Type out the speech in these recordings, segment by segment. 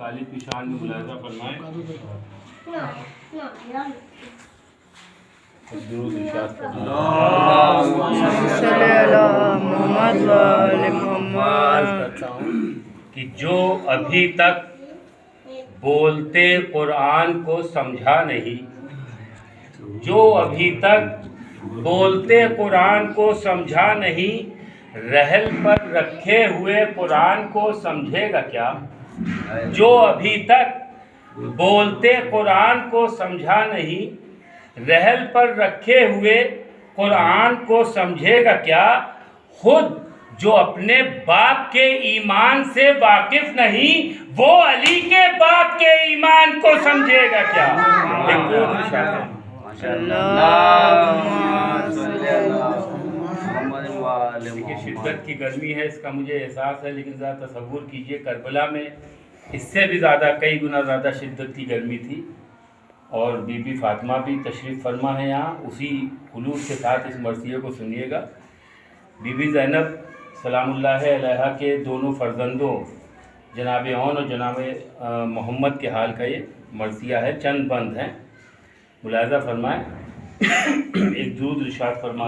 काली पिशान में मुलाजा फरमाएं। दुरूद इरशाद कि जो अभी तक बोलते कुरान को समझा नहीं, जो अभी तक बोलते कुरान को समझा नहीं, रहल पर रखे हुए कुरान को समझेगा क्या? जो अभी तक बोलते कुरान को समझा नहीं, रहल पर रखे हुए कुरान को समझेगा क्या? खुद जो अपने बाप के ईमान से वाकिफ नहीं, वो अली के बाप के ईमान को समझेगा क्या? देखिए, शिद्दत की गर्मी है, इसका मुझे एहसास है, लेकिन ज़रा तसव्वुर कीजिए करबला में इससे भी ज़्यादा, कई गुना ज़्यादा शिद्दत की गर्मी थी। और बीबी फातिमा भी तशरीफ़ फरमा है यहाँ। उसी खुलूस के साथ इस मरसिये को सुनिएगा। बीबी ज़ैनब सलामुल्लाह अलैहा के दोनों फ़र्जंदों जनाब ओन और जनाब मोहम्मद के हाल का ये मरसिया है। चंद बंद हैं, मुलाज़ा फरमाएं। एक दुरूद इरशाद फरमा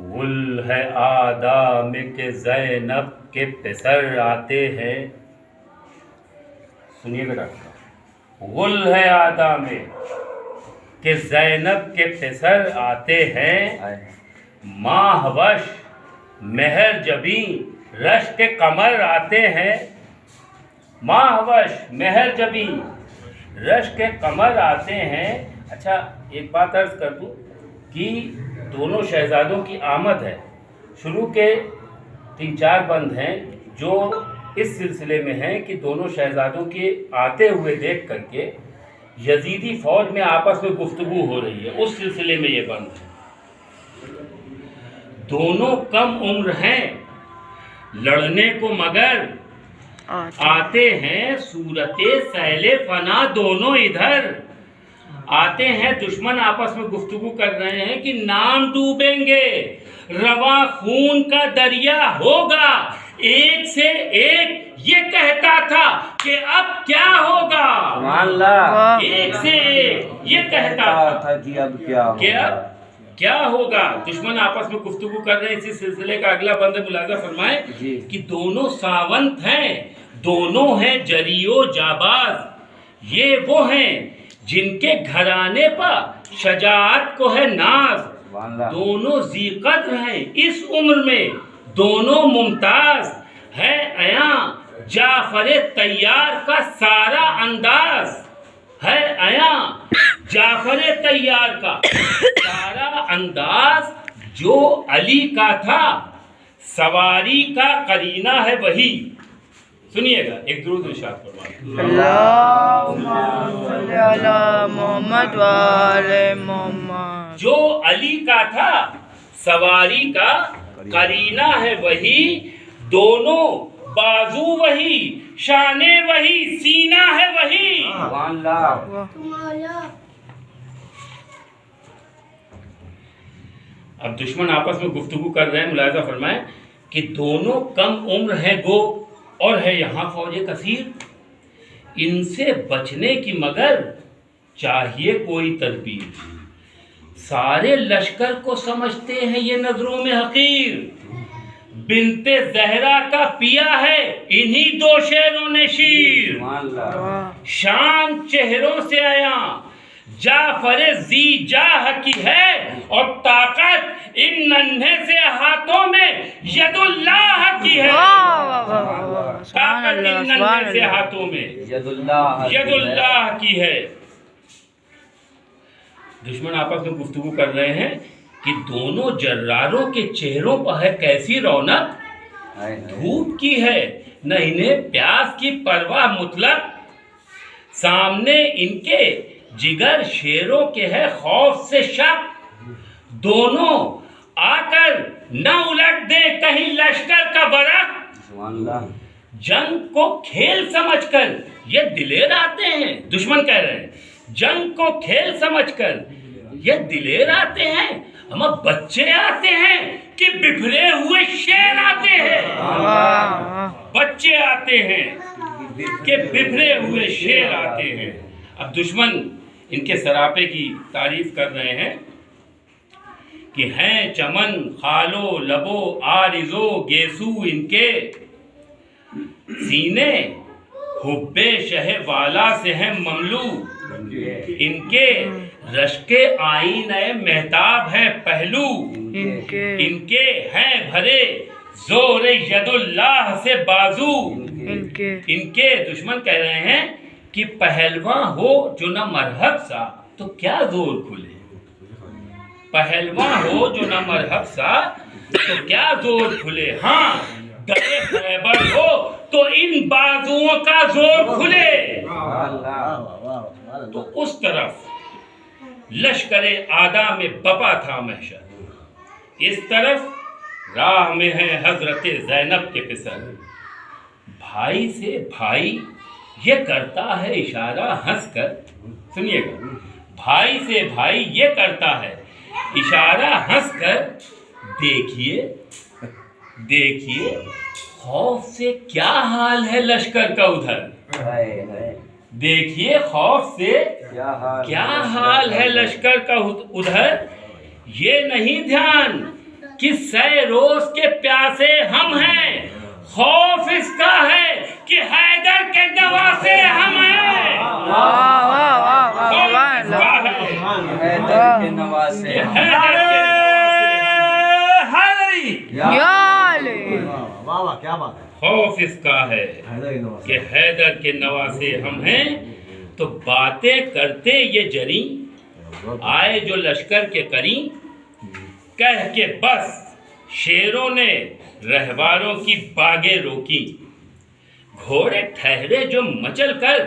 गुल है आदाम के ज़ैनब के पेसर आते हैं। सुनिएगा डॉक्टर, गुल है आदाम के ज़ैनब के पेसर आते हैं। माहवश मेहर जबी रश के कमर आते हैं। माहवश मेहर जबी रश के कमर आते हैं। अच्छा, एक बात अर्ज़ कर दूँ कि दोनों शहजादों की आमद है। शुरू के 3-4 बंद हैं जो इस सिलसिले में हैं कि दोनों शहजादों के आते हुए देख करके यजीदी फौज में आपस में गुफ्तगू हो रही है, उस सिलसिले में ये बंद है। दोनों कम उम्र हैं लड़ने को मगर आते हैं सूरते सैले फना दोनों इधर। आते हैं, दुश्मन आपस में गुफ्तगू कर रहे हैं कि नाम डूबेंगे, रवा खून का दरिया होगा। एक से एक ये कहता था कि अब क्या होगा। एक से एक ये कहता था कि अब क्या होगा। दुश्मन आपस में गुफ्तगू कर रहे हैं। इसी सिलसिले का अगला बंद मुलाज़ा फरमाए कि दोनों सावंत हैं, दोनों हैं जरियो जाबाज। ये वो हैं जिनके घराने पर शजाअत को है नाज। दोनों ज़ीक़द्र हैं इस उम्र में, दोनों मुमताज़ है अया जाफ़र तैयार का सारा अंदाज। है अया जाफ़र तैयार का सारा अंदाज। जो अली का था सवारी का करीना है वही। सुनिएगा, एक दुरूद इरशाद फरमाएं। जो अली का था सवारी का करीना है वही। दोनों बाजू वही, शाने वही, सीना है वही। अब दुश्मन आपस में गुफ्तगू कर रहे हैं। मुलाज़ा फरमाएं कि दोनों कम उम्र हैं गो और है यहाँ फौज कसीर। इनसे बचने की मगर चाहिए कोई तदबीर। सारे लश्कर को समझते हैं ये नजरों में हकीर। बिनते जहरा का पिया है इन्हीं दो शेरों ने शीर। शान चेहरों से आया जाफरे जी जाह की है और ताकत इन नन्हे से हाथों में यदुल्लाह की है। ताकत इन नन्हे से हाथों में यदुल्लाह की है। दुश्मन आपस में गुफ्तगू कर रहे हैं कि दोनों जर्रारों के चेहरों पर है कैसी रौनक। धूप की है न इन्हें प्यास की परवाह मुतलक। सामने इनके जिगर शेरों के है खौफ से शक। दोनों आकर न उलट दे कहीं लश्कर का बरक। जंग को खेल समझकर ये दिलेर आते हैं। दुश्मन कह रहे हैं जंग को खेल समझकर ये दिलेर आते हैं। हम बच्चे आते हैं कि बिखरे हुए शेर आते हैं? बच्चे आते हैं कि बिखरे हुए शेर आते हैं। अब दुश्मन इनके सरापे की तारीफ कर रहे हैं कि हैं चमन खालो लबो आरिजो गेसू इनके सीने हुब्बे शह वाला से हैं ममलू, इनके रश्के आईने मेहताब हैं पहलू, इनके हैं भरे जोर यदुल्लाह से बाजू, इनके दुश्मन कह रहे हैं कि पहलवान हो जो न मरहब सा तो क्या जोर खुले, पहलवान हो जो न मरहब सा तो क्या जोर खुले, हाँ गए खैबर हो तो इन बाजुओं का जोर खुले। तो उस तरफ लश्करे आदा में बपा था महशर, इस तरफ राह में है हजरत ज़ैनब के पिसर। भाई से भाई ये करता है इशारा हंसकर, सुनिएगा, भाई से भाई ये करता है इशारा हंसकर, देखिए देखिए खौफ से क्या हाल है लश्कर का उधर, देखिए खौफ से क्या हाल है लश्कर का उधर। ये नहीं ध्यान कि सै रोज के प्यासे हम हैं, खौफ इसका है कि हैदर के नवासे हम हैं। हैदर के नवासे, क्या बात है। खौफ इसका है कि हैदर के नवासे हम हैं। तो बातें करते ये जरी आए जो लश्कर के करी, कह के बस शेरों ने रहवारों की बागे रोकी, घोड़े ठहरे जो मचल कर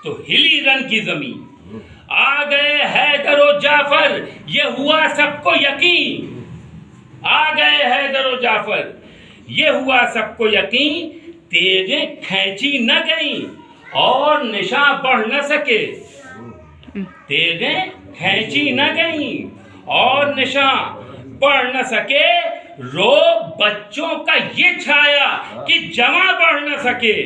तो हिली रन की जमीन, आ गए हैदर और जाफर ये हुआ सबको यकीन, आ गए हैदर और जाफर ये हुआ सबको यकीन, तेजें खींची न गई और निशान बढ़ न सके, तेजें खींची न गई और निशान बढ़ न सके, रो बच्चों का ये छाया कि जमा बढ़ न सके।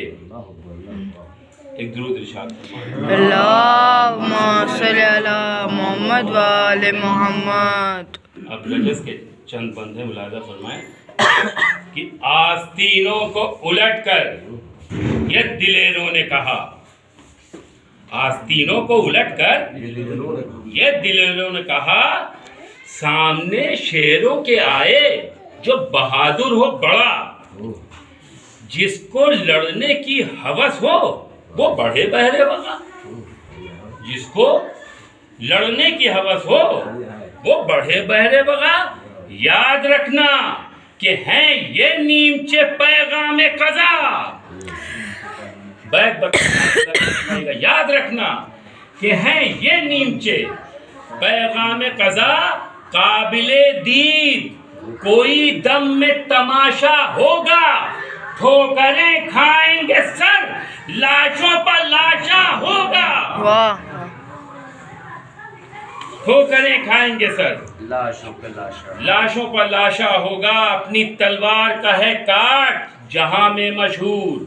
एक दुरूद इरशाद फरमाएं। अल्लाहुम्मा सल्ली अला मुहम्मद व आले मुहम्मद। अब रजस के चंद बंदे मुलाजा फरमाएं कि आस्तीनों को उलटकर ये दिलेरों ने कहा, आस्तीनों को उलटकर ये दिलेरों ने कहा, सामने शेरों के आए जो बहादुर हो बड़ा, जिसको लड़ने की हवस हो वो बढ़े बहरे बगा, जिसको लड़ने की हवस हो वो बढ़े बहरे बगा। याद रखना कि हैं ये नीमचे पैगामे कज़ा, याद रखना कि हैं ये नीमचे पैगामे कज़ा, काबिले दीद कोई दम में तमाशा होगा, ठोकरें खाएंगे सर लाशों पर लाशा होगा, ठोकरें खाएंगे सर लाशों पर लाशा, लाशों पर लाशा होगा। अपनी तलवार का है काट जहां में मशहूर,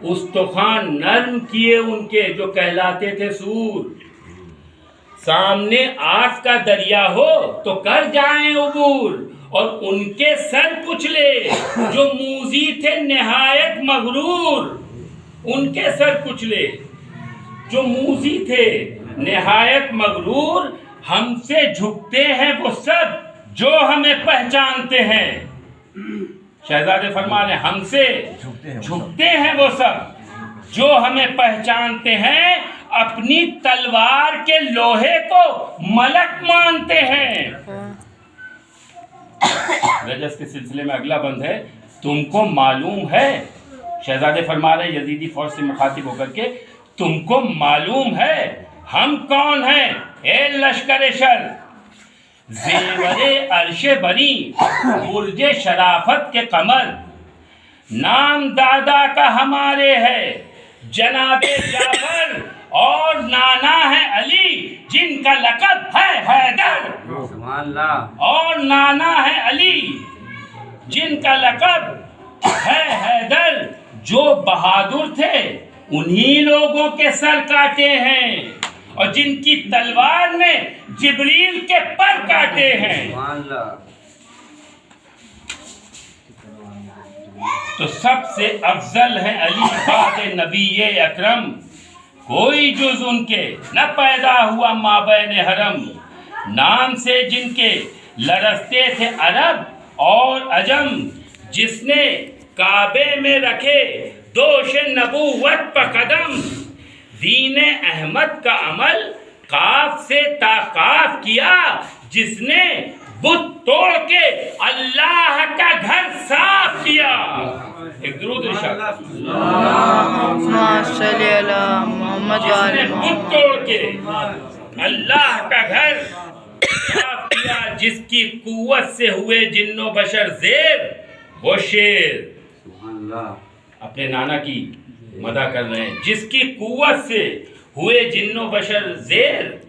उस्तखान नर्म किए उनके जो कहलाते थे सूर, सामने आग का दरिया हो तो कर जाएं उबूर, और उनके सर कुचले जो मूजी थे निहायत मगरूर, उनके सर कुचले जो मूजी थे निहायत मगरूर, हमसे झुकते हैं वो सब जो हमें पहचानते हैं। शहजादे फरमा रहे हमसे झुकते हैं वो सब जो हमें पहचानते हैं, अपनी तलवार के लोहे को मलक मानते हैं। रजस के सिलसिले में अगला बंद है, तुमको मालूम है, शहजादे फरमा रहे यजीदी फौज से मुखातिब होकर के, तुमको मालूम है हम कौन हैं ए लश्कर शर, ज़ेवरे अर्शे बरी बुर्जे शराफत के कमर, नाम दादा का हमारे है जनाबे जाफर और नाना है अली जिनका लक़ब है हैदर। सुभान अल्लाह। और नाना है अली जिनका लक़ब है हैदर, जो बहादुर थे उन्हीं लोगों के सर काटे हैं, और जिनकी तलवार ने जिब्रील के पर काटे हैं। सुभान अल्लाह। तो सबसे अफजल है अली बाद नबी अकरम, कोई जुज उनके न पैदा हुआ माबैन हरम। नाम से जिनके लरसते थे अरब और अजम, जिसने काबे में रखे दोष नबूवत पर कदम। दीने अहमद का अमल काफ से ताकाफ किया, जिसने बुत तोड़ के अल्लाह का घर साफ किया। एक दुरूद इरशाद। अल्लाहुम्मा सल्ली अला मोहम्मद व आले जिसने बुत मोहम्मद। तोड़ के अल्लाह का घर साफ किया, जिसकी कुव्वत से हुए जिन्नो बशर ज़ेर, वो शेर। सुभान अल्लाह। अपने नाना की मदह कर रहे हैं। जिसकी कुव्वत से हुए जिन्नो बशर ज़ेर,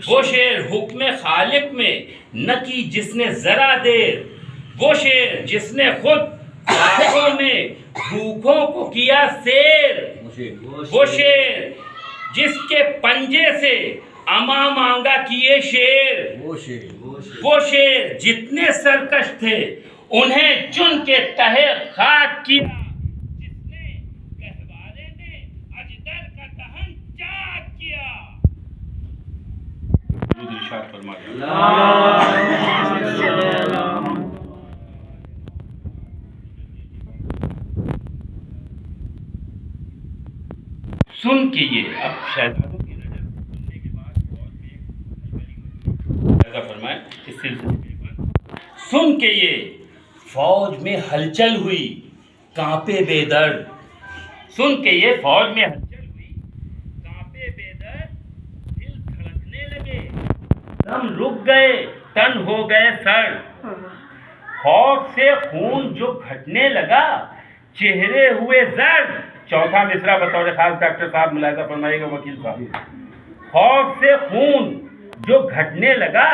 वो शेर हुक्म खालिक में न की जिसने जरा देर। वो शेर जिसने खुद आंखों में भूखों को किया शेर। वो शेर जिसके पंजे से अमा मांगा किए शेर। वो शेर जितने सरकश थे उन्हें चुन के तहे खाक किया, जिसने गहवारे में अजदर का दहन चाक किया। इरशाद फरमाया। सुन के ये अब शहजादों की नजर सुनने के बाद ऐसा फरमाए इस सिलसिले में, सुन के ये फौज में हलचल हुई कांपे बेदर्द। सुन के ये फौज में हलचल हुई कांपे बेदर्द, दिल धड़कने लगे दम रुक गए तन हो गए सर। खौफ से खून जो घटने लगा चेहरे हुए जर्द। चौथा मिसरा बतौर खास डॉक्टर साहब मुलाहिजा फरमाइएगा वकील साहब। खौफ से खून जो घटने लगा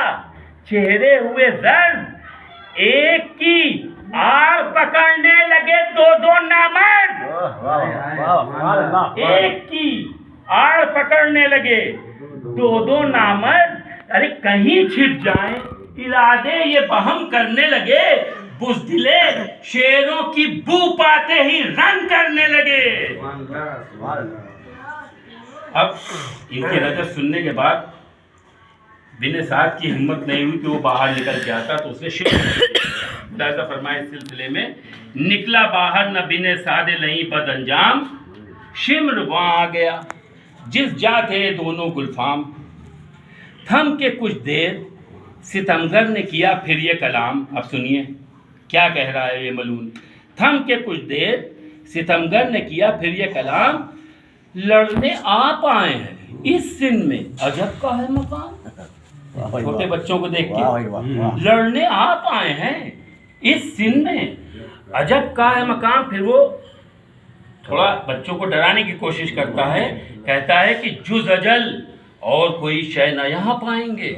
चेहरे हुए जर्द, एक की आड़ पकड़ने लगे दो दो नामर्द। एक की आड़ पकड़ने लगे दो दो नामर्द, अरे कहीं छिप जाएं इरादे ये बहम करने लगे। बुज़दिले शेरों की बू पाते ही रन करने लगे। अब इनकी नजर सुनने के बाद बिन साद की हिम्मत नहीं हुई कि वो बाहर निकल के आता, तो उसने शिम्र फरमाए इस सिलसिले में, निकला बाहर न बिन सादे नहीं बद अंजाम। शिम्र वहाँ आ गया जिस जा थे दोनों गुलफाम। थम के कुछ देर सितमगर ने किया फिर ये कलाम। अब सुनिए क्या कह रहा है ये मलून। थम के कुछ देर सितमगर ने किया फिर ये कलाम, लड़ने आप आए हैं इस सिन में अजब का है मकाम। छोटे बच्चों को देख के लड़ने आप आए हैं इस सिन में अजब का है मकाम। फिर वो थोड़ा बच्चों को डराने की कोशिश करता है, कहता है कि जुज अजल और कोई शय न यहाँ पाएंगे।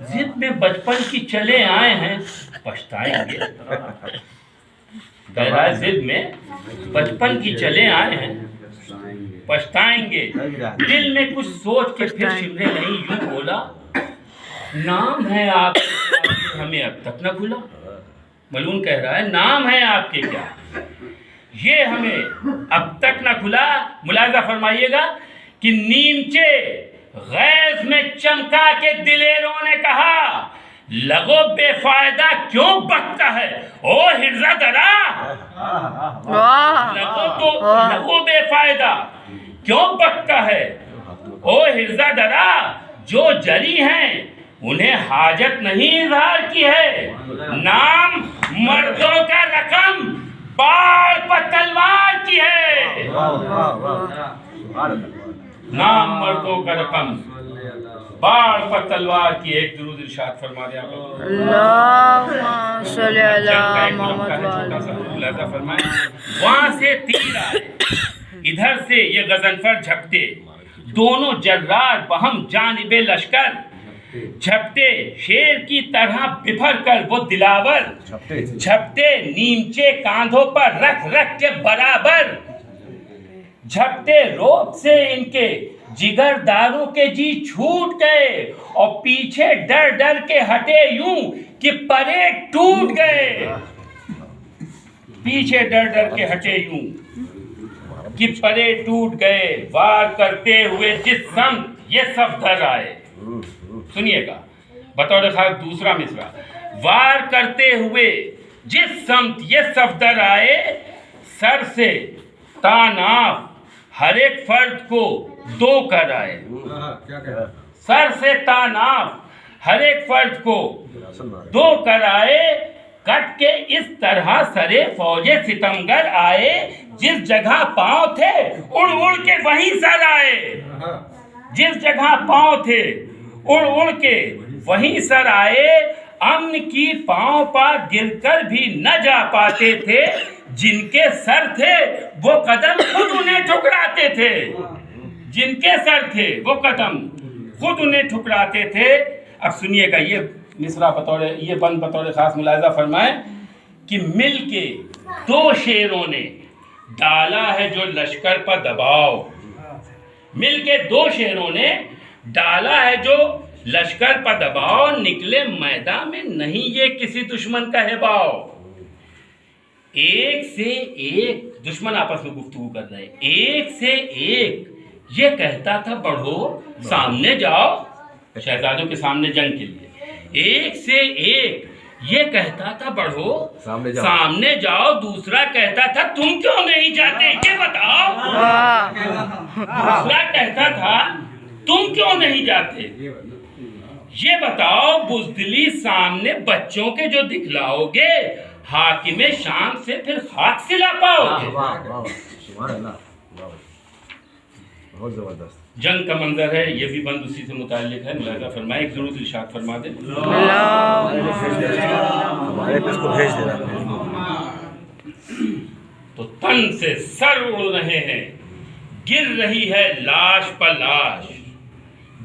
जिद में बचपन की चले आए हैं पछताएंगे। गहरा जिद में बचपन की चले आए हैं पछताएंगे। दिल में कुछ सोच के फिर शिमरे नहीं यूं बोला, नाम है आपके हमें अब तक न भूला। मलून कह रहा है नाम है आपके क्या ये हमें अब तक न खुला। मुलाहिजा फरमाइएगा कि नीमचे गैस में चमका के दिलेरों ने कहा, लगो बेफायदा क्यों बकता है ओ हिर्जा दरा। लगो बेफायदा क्यों बकता है ओ हिर्जा दरा। जो जरी हैं उन्हें हाजत नहीं इजहार की है। नाम मर्दों का रकम बाढ़ पर तलवार की है। नाम मर्दों का रकम बाढ़ पर तलवार की। एक दुरूद इरशाद फरमा दिया अल्लाहुम्मा सल्ली अला मोहम्मद। फरमाए वहां से तीर आए इधर से ये गजनफर झपटे, दोनों जर्रार बहम जानिबे लश्कर, झपटे शेर की तरह बिफर कर वो दिलावर, झपटे नीमचे कांधों पर रख रख के बराबर, झपटे रोब से इनके जिगरदारों के जी छूट गए और पीछे डर डर के हटे यूं कि परेड टूट गए, पीछे डर डर के हटे यूं कि परेड टूट गए। वार करते हुए जिस संग ये सफदर आए, सुनिएगा बतौर खास दूसरा मिसरा, वार करते हुए जिस समत ये सफदर आए, सर से तानाफ हर एक फर्द को दो कर आए, सर से तानाफ हर एक फर्द को दो कर आए, कट के इस तरह सरे फौजे सितमगर आए, जिस जगह पांव थे उड़ उड़ के वहीं सर आए, जिस जगह पांव थे उड़ उड़ के वहीं सर आए, अम्न की पांव पर गिरकर भी न जा पाते थे, जिनके सर थे वो कदम खुद उन्हें ठुकराते थे, जिनके सर थे वो कदम खुद उन्हें ठुकराते थे। अब सुनिएगा ये मिसरा बतौर ये बंद बतौर खास मुलाहिजा फरमाए कि मिल के दो शेरों ने डाला है जो लश्कर पर दबाव, मिल के दो शेरों ने डाला है जो लश्कर पर दबाव, निकले मैदान में नहीं ये किसी दुश्मन का हिबाव, एक से एक दुश्मन आपस में गुफ्तगू कर रहे हैं, एक से एक ये कहता था बढ़ो सामने जाओ, शहजादों के सामने जंग के लिए, एक से एक ये कहता था बढ़ो सामने जाओ, दूसरा कहता था तुम क्यों नहीं जाते ये बताओ, दूसरा कहता था तुम क्यों नहीं जाते ये बताओ, बुज़दिली सामने बच्चों के जो दिखलाओगे, हाकिमे शाम से फिर खाक सिला पाओगे। बहुत जबरदस्त जंग का मंजर है, ये भी बंद उसी से मुताल्लिक है। मुलाहिजा फरमाए, एक जरूर इरशाद फरमा दे, हमारे पे इसको भेज देना। तो तन से सर उड़ रहे हैं, गिर रही है लाश पर लाश,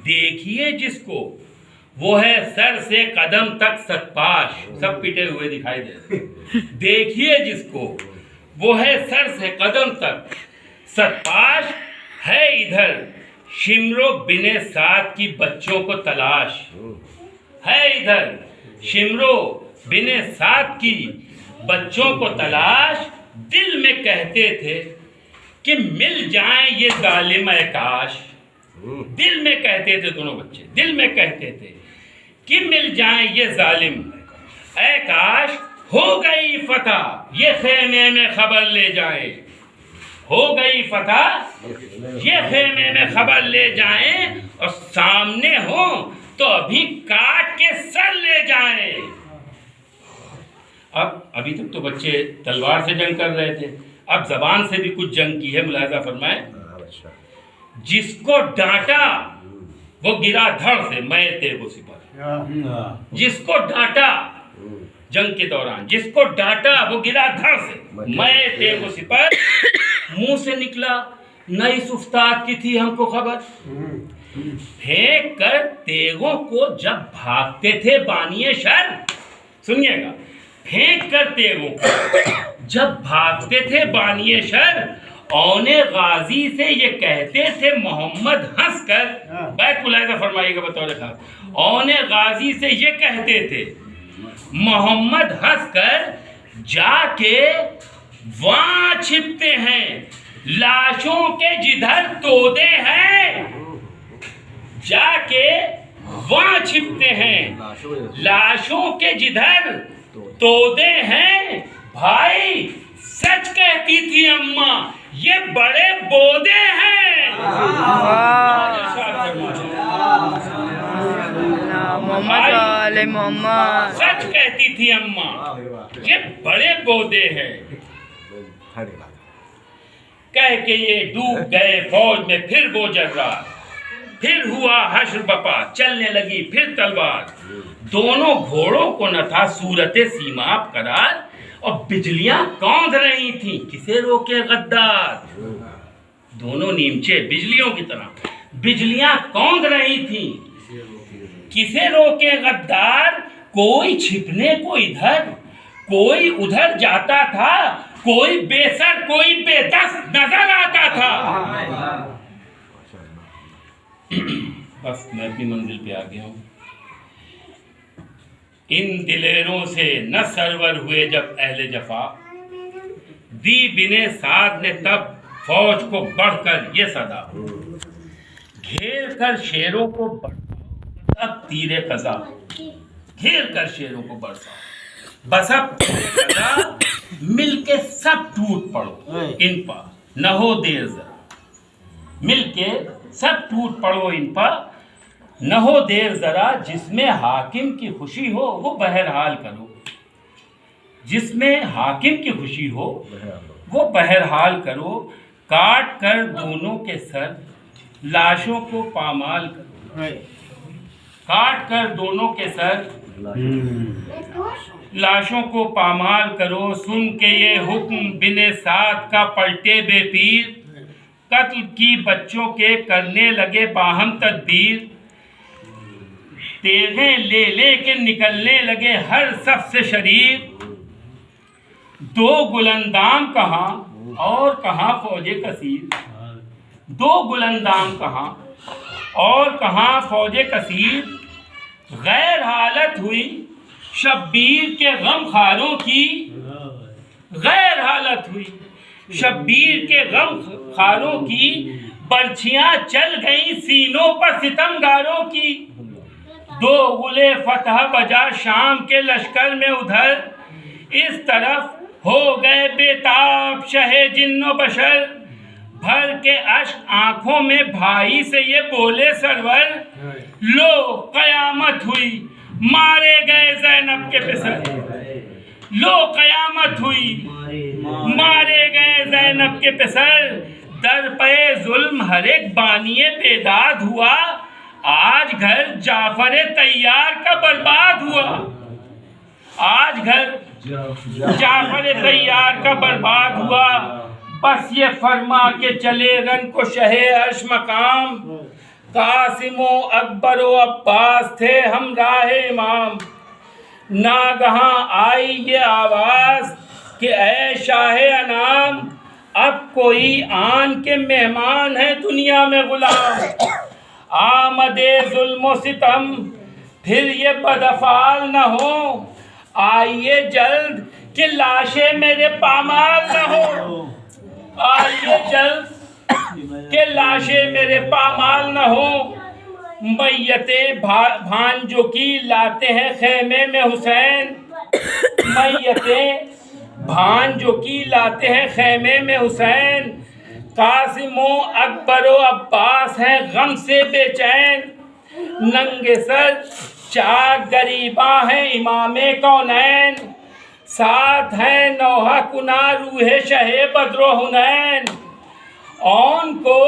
देखिए जिसको वो है सर से कदम तक सतपाश, सब पिटे हुए दिखाई दे, देखिए जिसको वो है सर से कदम तक सतपाश, है इधर शिमरो बिने साथ की बच्चों को तलाश, है इधर शिमरो बिने साथ की बच्चों को तलाश, दिल में कहते थे कि मिल जाएं ये जालिम ए काश, दिल में कहते थे दोनों बच्चे, दिल में कहते थे कि मिल जाएं ये जालिम ए काश, हो गई फतह ये खेमे में खबर ले जाएं, हो गई फतह ये खेमे में खबर ले जाएं, और सामने हो तो अभी काट के सर ले जाएं। अब अभी तक तो बच्चे तलवार से जंग कर रहे थे, अब जबान से भी कुछ जंग की है। मुलाहिजा फरमाए, जिसको डांटा वो गिरा धड़ से, मैं तेगो सिपाही, जिसको डांटा जंग के दौरान, जिसको डांटा वो गिरा धड़ से, मैं तेगो सिपाही, मुंह से निकला नई सुफ्ताद की थी हमको खबर, फेंक कर तेगों को जब भागते थे बानिए शर, सुनिएगा, फेंक कर तेगों को जब भागते थे बानिए शर, औने गाजी से ये कहते थे मोहम्मद हंसकर, बैठ मुलाहिजा फरमाइएगा बतौर खास, औने गाजी से ये कहते थे मोहम्मद हंसकर, जाके वहां छिपते हैं लाशों के जिधर तोदे हैं, जाके वहां छिपते हैं लाशों के जिधर तोदे हैं, भाई सच कहती थी अम्मा ये बड़े बोदे हैं। मोहम्मद सच कहती थी अम्मा ये बड़े बोदे हैं, कह के ये डूब गए फौज में फिर वो जर्रार, फिर हुआ हश्र बपा, चलने लगी फिर तलवार, दोनों घोड़ों को न था सूरते सीमाप करार, और बिजलियां कौंध रही थीं किसे रोके गद्दार, दोनों नीमचे बिजलियों की तरह बिजलियां कौंध रही थी, किसे रोके गद्दार, कोई छिपने को इधर, कोई उधर जाता था, कोई बेसर कोई बेदस नजर आता था। बस मैं अपनी मंजिल पे आ गया हूं। इन दिलेरों से न सरवर हुए जब अहले जफा, दी बिने साध ने तब फौज को बढ़कर ये सदा, घेर कर शेरों को बढ़ाओ अब तीरे कजा, घेर कर शेरों को बढ़ाओ बस अब तीरे कजा, मिलके सब टूट पड़ो इन पर न हो देर जरा, मिलके सब टूट पड़ो इन पर न हो देर जरा, जिसमें हाकिम की खुशी हो वो बहरहाल करो, जिसमें हाकिम की खुशी हो वो बहरहाल करो, काट कर दोनों के सर लाशों को पामाल करो, काट कर दोनों के सर लाशों को पामाल करो, सुन के ये हुक्म बिने साथ का पलटे बेपीर, कत्ल की बच्चों के करने लगे बाहम तदबीर, तेगें ले ले के निकलने लगे हर सफ से शरीर, दो गुलंदाम कहाँ और कहाँ फौजे कसीर, दो गुलंदाम कहाँ और कहाँ फौजे कसीर, गैर हालत हुई शब्बीर के गम खारों की, गैर हालत हुई शब्बीर के गम खारों की, बर्छियां चल गई सीनों पर सितमगारों की, दो गुले फतह बजा शाम के लश्कर में उधर, इस तरफ हो गए बेताब शहे जिन्नो बशर, भर के अश्क आंखों में भाई से ये बोले सरवर, लो कयामत हुई मारे गए ज़ैनब के पिसर, लो कयामत हुई मारे गए ज़ैनब के पिसर, दर पे जुल्म हर एक बानिए बेदाद हुआ, आज घर जाफर तैयार का बर्बाद हुआ, आज घर जाफर तैयार का बर्बाद हुआ, बस ये फरमा के चले रन को शहे अर्श मकाम, कासिमो अकबरो अब्बास थे हम राहे इमाम, नागहां आई ये आवाज कि ऐ शाहे अनाम, अब कोई आन के मेहमान है दुनिया में गुलाम, आमदे जुल्म सितम फिर ये बदफाल न हो, आइए जल्द कि लाशें मेरे पामाल न हो, आइए जल्द के लाशें मेरे पामाल न हो, मैयते भांजों की लाते हैं खेमे में हुसैन, मैयते भांजों की लाते हैं खेमे में हुसैन, कासिमो अकबरो अब्बास हैं गम से बेचैन, नंगे सर चार गरीबा हैं इमामे कौनैन, साथ हैं नौहा कुना रूहे शहे बद्रो हुनैन, औन को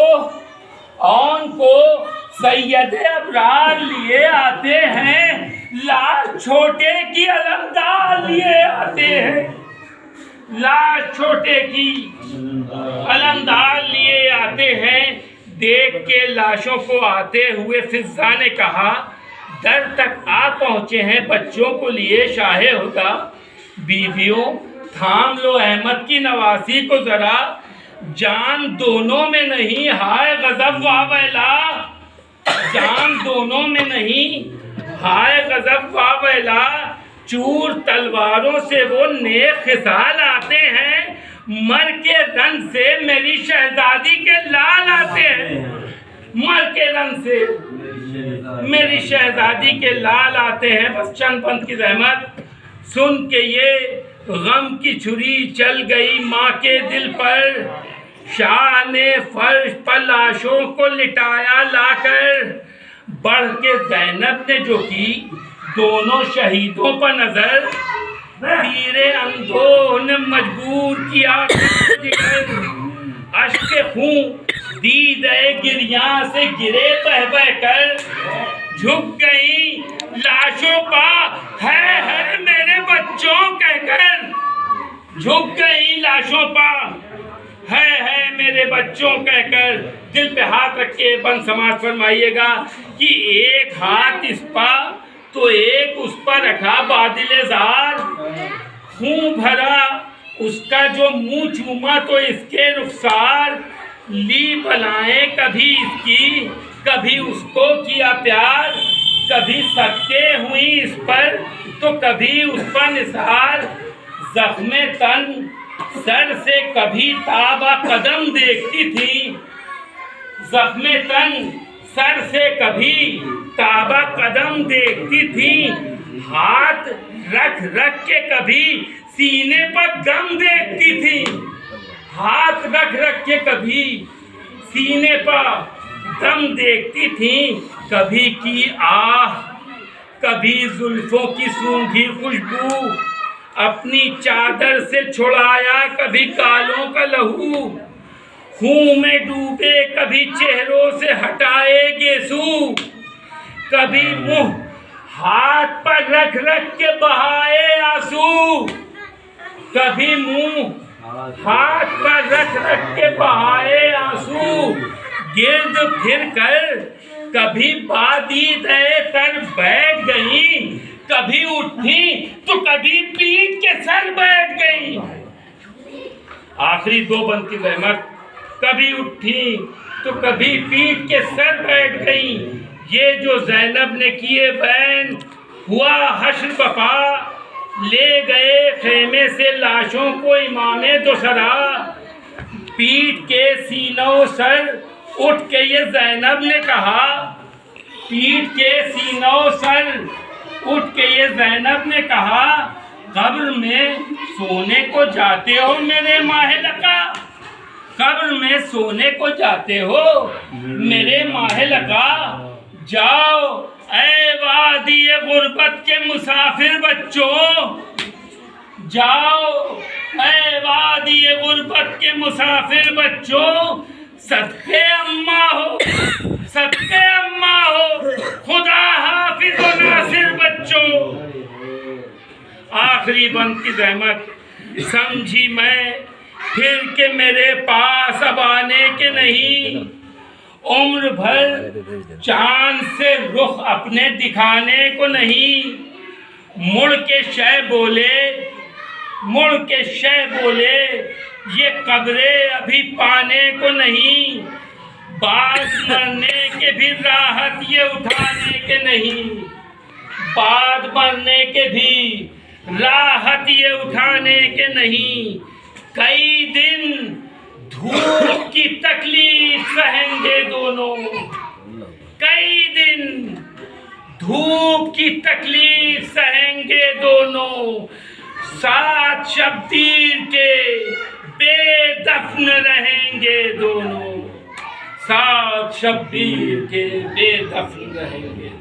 सैयद अबरार लिए आते हैं, लाश छोटे की अलमदार लिए आते हैं, लाश छोटे की अलमदार लिए आते हैं, देख के लाशों को आते हुए फिजा ने कहा, दर तक आ पहुँचे हैं बच्चों को लिए शाहे हुदा, बीवियों थाम लो अहमद की नवासी को जरा, जान दोनों में नहीं हाय गजब वावैला, जान दोनों में नहीं हाय गजब वावैला, चूर तलवारों से वो नेक खिसाल आते हैं, मर के रन से मेरी शहजादी के लाल आते हैं, मर के रन से मेरी शहजादी के लाल आते हैं। बस चंद पंथ की रहमत सुन के ये गम की छुरी चल गई माँ के दिल पर, शाह ने फर्श पर लाशों को लिटाया लाकर, बढ़ के ज़ैनब ने जो की दोनों शहीदों पर नजर, तीरे अंधों ने मजबूर किया अश्क खून दीदे गिरिया से गिरे बह बह कर, झुक गई लाशों पर है मेरे बच्चों कहकर, झुक गई लाशों पर है मेरे मेरे बच्चों कहकर दिल पे हाथ रख के बंद समाज फरमाइएगा कि एक हाथ इस पर तो एक उस पर रखा बादिले जार, खून भरा उसका जो मुंह चूमा तो इसके रुखसार, ली बलाएं कभी इसकी कभी उसको किया प्यार, कभी सत्ते हुई इस पर तो कभी उस पर निसार, जख्मे तन सर से कभी ताबा कदम देखती थी, जख्मे तन सर से कभी ताबा कदम देखती थी, हाथ रख रख के कभी सीने पर गम देखती थी, हाथ रख रख के कभी सीने पर गम देखती थी, कभी की आह कभी जुल्फों की सूंघी खुशबू, अपनी चादर से छुड़ाया कभी गालों का लहू, खून में डूबे कभी चेहरों से हटाए गेसू, कभी मुंह हाथ पर रख रख के बहाए आंसू, कभी मुंह हाथ पर रख रख के बहाए आंसू, गिर्द फिर कर कभी बादी दे तर बैठ गई, कभी उठी तो कभी पीठ के सर बैठ गई। आखिरी दो बंद की रहमत, कभी उठी तो कभी पीठ के सर बैठ गई, ये जो ज़ैनब ने किए बैन हुआ हश्र बपा, ले गए खेमे से लाशों को इमामे दोसरा, पीठ के सीनों सर उठ के ये ज़ैनब ने कहा, पीठ के सीनों सर उठ के ये ज़ैनब ने कहा, कब्र में सोने को जाते हो मेरे माहे लका, कब्र में सोने को जाते हो मेरे माहे लका, जाओ ऐ वादी गुर्बत के मुसाफिर बच्चों, जाओ ऐ वादी गुर्बत के मुसाफिर बच्चों, सदके अम्मा हो सदके अम्मा हो, खुदा हाफिज व नासिर बच्चों। आखिरी बंद की रहमत, समझी मैं फिर के मेरे पास अब आने के नहीं, उम्र भर चांद से रुख अपने दिखाने को नहीं, मुड़ के शय बोले मुड़ के शय बोले, ये कब्रे अभी पाने को नहीं, बाद मरने के भी राहत ये उठाने के नहीं, बाद मरने के भी राहत ये उठाने के नहीं, कई दिन धूप की तकलीफ सहेंगे दोनों, कई दिन धूप की तकलीफ सहेंगे दोनों, साथ शब्बीर के बेदफन रहेंगे दोनों, साथ शब्बीर के बेदफन रहेंगे।